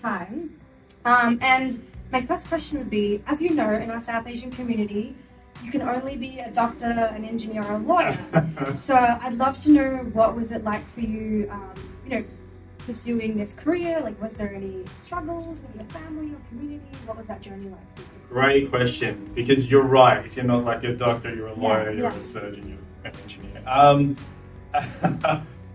time. And my first question would be, as you know, in our South Asian community, you can only be a doctor, an engineer, or a lawyer. So I'd love to know, what was it like for you, pursuing this career? Like, was there any struggles with your family or community? What was that journey like for you? Great question, because you're right. If you're not like a doctor, you're a lawyer, you're a surgeon, you're an engineer.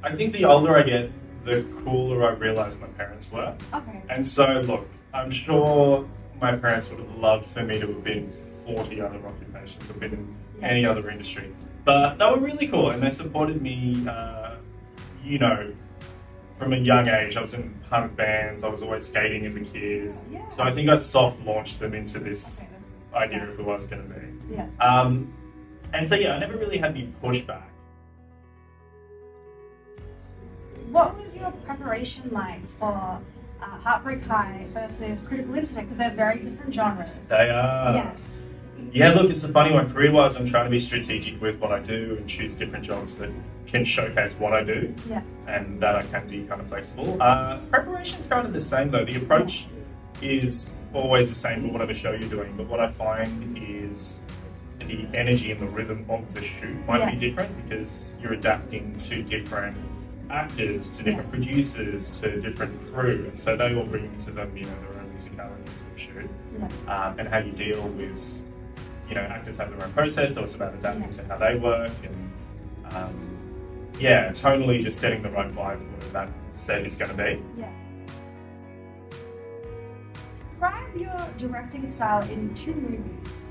I think the older I get, the cooler I realise my parents were. Okay. And so, look, I'm sure my parents would have loved for me to have been 40 other occupations or been in any other industry. But they were really cool, and they supported me, from a young age. I was in punk bands, I was always skating as a kid. Yeah. So I think I soft launched them into this idea of who I was going to be. Yeah. And so, I never really had any pushback. What was your preparation like for Heartbreak High versus Critical Incident? Because they're very different genres. They are. Yes. Yeah, look, it's a funny one. Career-wise, I'm trying to be strategic with what I do and choose different jobs that can showcase what I do, and that I can be kind of flexible. Preparation's kind of the same, though. The approach is always the same for whatever show you're doing, but what I find is the energy and the rhythm of the shoot might be different, because you're adapting to different actors, to different producers, to different crew, and so they all bring to them, their own musicality to the shoot, and how you deal with, actors have their own process, so it's about adapting to how they work, and tonally just setting the right vibe for what that set is going to be. Yeah. Describe your directing style in 2 movies.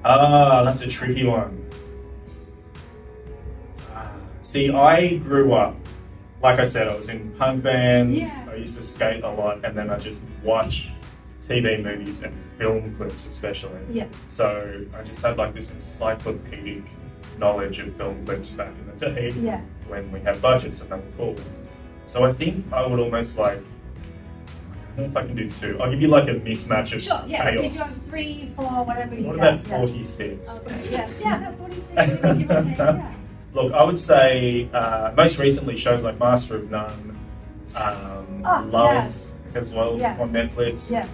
That's a tricky one. See, I grew up, like I said, I was in punk bands, I used to skate a lot, and then I just watched TV movies and film clips especially. Yeah. So I just had like this encyclopedic knowledge of film clips back in the day when we had budgets and they were cool. So I think I would almost I don't know if I can do 2. I'll give you like a mismatch of chaos. If you have 3, 4, whatever you What about 46? Okay, yes, that 46, give or take, Look, I would say most recently shows like Master of None, Love as well on Netflix. Yeah.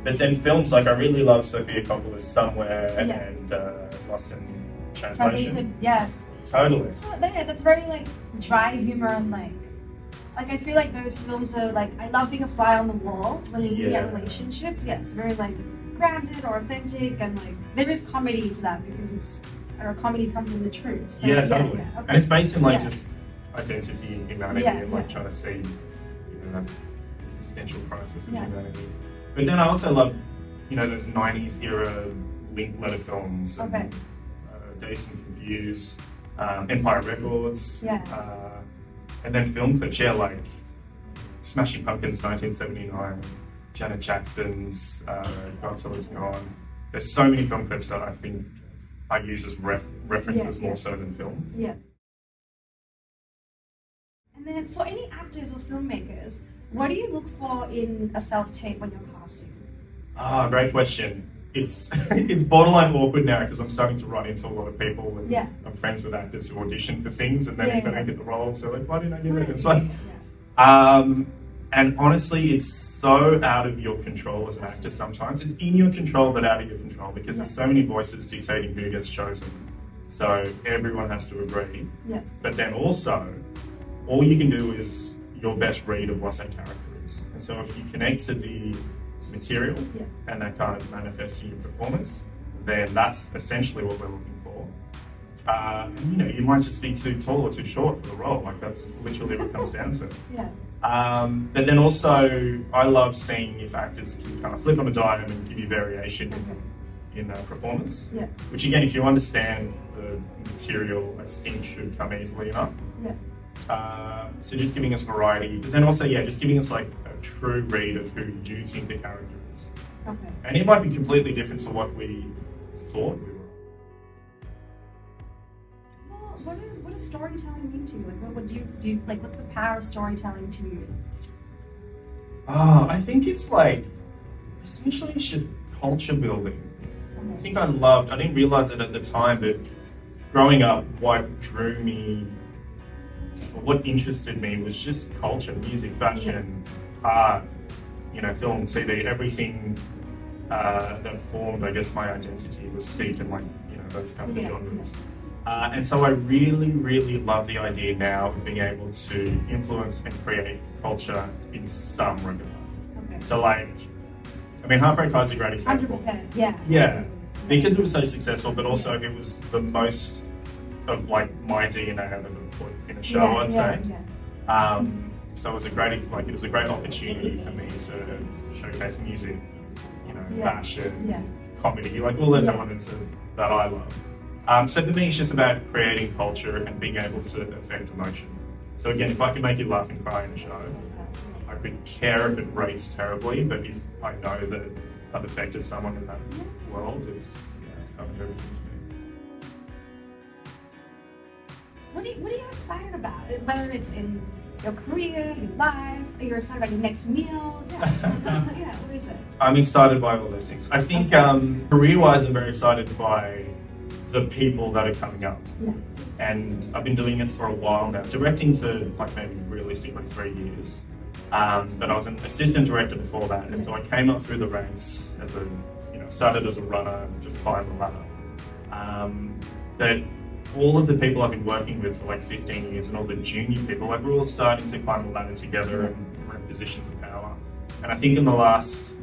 But then films like, I really love Sofia Coppola's Somewhere and Lost in Translation. Yes. Totally. So, that's very dry humor, and I feel like those films are I love being a fly on the wall when you get relationships. Yes, very grounded or authentic, and there is comedy to that, because comedy comes in the truth. So, totally. Okay. And it's based in just identity and humanity, and trying to see that existential crisis of humanity. But then I also love those 90s era Linkletter films, and Dazed and Confused, Empire Records, and then film clips, like Smashing Pumpkins 1979, Janet Jackson's Godzilla's Gone. There's so many film clips that I think I use as references more so than film. Yeah. And then for any actors or filmmakers, what do you look for in a self-tape when you're casting? Great question. It's borderline awkward now, because I'm starting to run into a lot of people, and I'm friends with actors who audition for things, and then if they don't get the roles, they're like, why didn't I get it? It's and honestly, it's so out of your control as an actor sometimes. It's in your control, but out of your control, because there's so many voices dictating who gets chosen. So everyone has to agree. Yeah. But then also, all you can do is your best read of what that character is. And so if you connect to the material and that kind of manifests in your performance, then that's essentially what we're looking for. You might just be too tall or too short for the role. That's literally what it comes down to. Yeah. But then also, I love seeing if actors can kind of flip on a dime and give you variation in performance. Yeah. Which again, if you understand the material, I think should come easily enough. Yeah. So just giving us variety, but then also, just giving us a true read of who you think the character is. Okay. And it might be completely different to what we thought we were. What does storytelling mean to you? What do you what's the power of storytelling to you? I think it's essentially it's just culture building. Okay. I think I didn't realize it at the time, but growing up, what drew me, or what interested me was just culture, music, fashion, art, film, TV, everything that formed, I guess, my identity was steeped in those kind of genres. And so I really, really love the idea now of being able to influence and create culture in some regard. Okay. So Heartbreak High is a great example. 100%, yeah. Yeah, because it was so successful, but also it was the most of my DNA I've ever put in a show, I'd say. So it was a great opportunity for me to showcase music, fashion, comedy, all those elements that I love. So for me, it's just about creating culture and being able to affect emotion. So again, if I can make you laugh and cry in a show, I could care if it rates terribly, but if I know that I've affected someone in that world, it's kind of everything to me. What are you excited about? Whether it's in your career, your life, or you're excited about your next meal? What is it? I'm excited by all those things. I think career-wise, I'm very excited by the people that are coming up. Yeah. And I've been doing it for a while now, directing for maybe realistically 3 years. But I was an assistant director before that, and so I came up through the ranks as started as a runner, just climbed the ladder. That all of the people I've been working with for 15 years and all the junior people, we're all starting to climb the ladder together and we're in positions of power. And I think in the last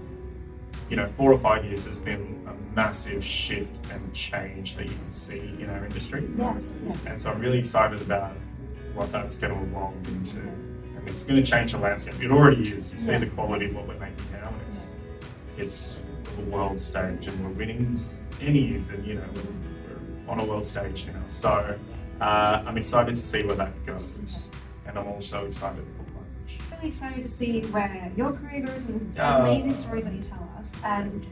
4 or 5 years, there's been a massive shift and change that you can see in our industry. Yes. And so I'm really excited about what that's going to evolve into. And it's going to change the landscape. It already is. You see the quality of what we're making now, and it's the world stage, and we're winning Emmys, and we're on a world stage now. So I'm excited to see where that goes, and I'm also excited for lunch. Really excited to see where your career goes and the amazing stories that you tell us. And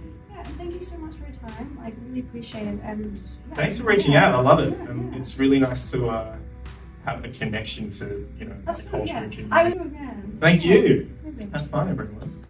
thank you so much for your time. I really appreciate it. And thanks for reaching out. I love it, and it's really nice to have a connection to the culture. I will do again. Thank you. Have fun, everyone.